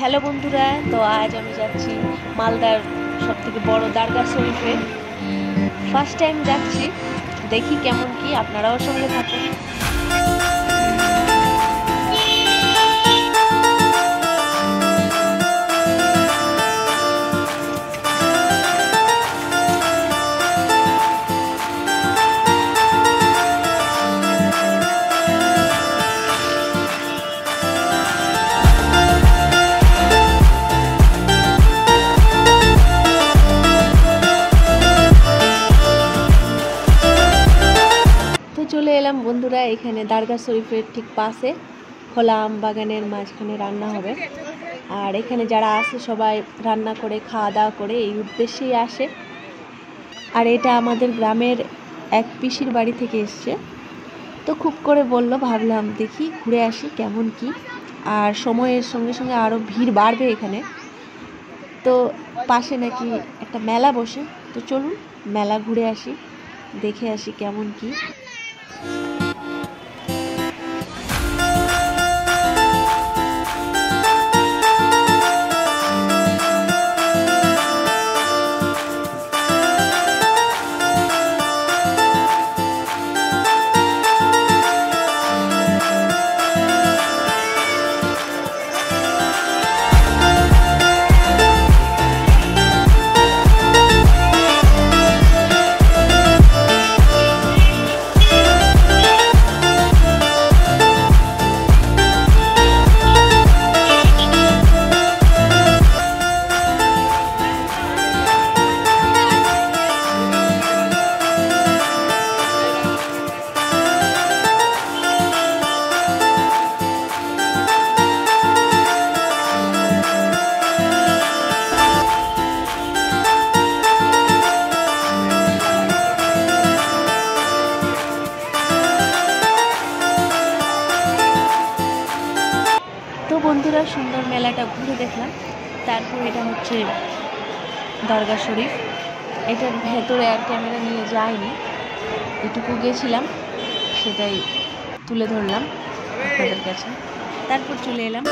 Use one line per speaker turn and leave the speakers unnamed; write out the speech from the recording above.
Hello বন্ধুরা, তো আজ আমি যাচ্ছি মালদার সবথেকে বড় দরগা শরীফে। ফার্স্ট টাইম যাচ্ছি, দেখি কেমন কি, আপনারাও সঙ্গে থাকুন। চলে এলাম বন্ধুরা, এখানে দরগা শরীফের ঠিক পাশে খোলা আম বাগানের মাঝখানে রান্না হবে। আর এখানে যারা আসে সবাই রান্না করে খাওয়া দাওয়া করে এই উদ্দেশ্যেই আসে। আর এটা আমাদের গ্রামের এক পিসির বাড়ি থেকে এসছে, তো খুব করে বলল, ভাবলাম দেখি ঘুরে আসি কেমন কি। আর সময়ের সঙ্গে সঙ্গে আরও ভিড় বাড়বে এখানে। তো পাশে নাকি একটা মেলা বসে, তো চলুন মেলা ঘুরে আসি, দেখে আসি কেমন কি। তো বন্ধুরা, সুন্দর মেলাটা ঘুরে দেখলাম। তারপর এটা হচ্ছে দরগা শরীফ, এটার ভেতরে আর ক্যামেরা নিয়ে যাইনি, এটুকু গেছিলাম, সেটাই তুলে ধরলাম আপনাদের কাছে। তারপর চলে এলাম।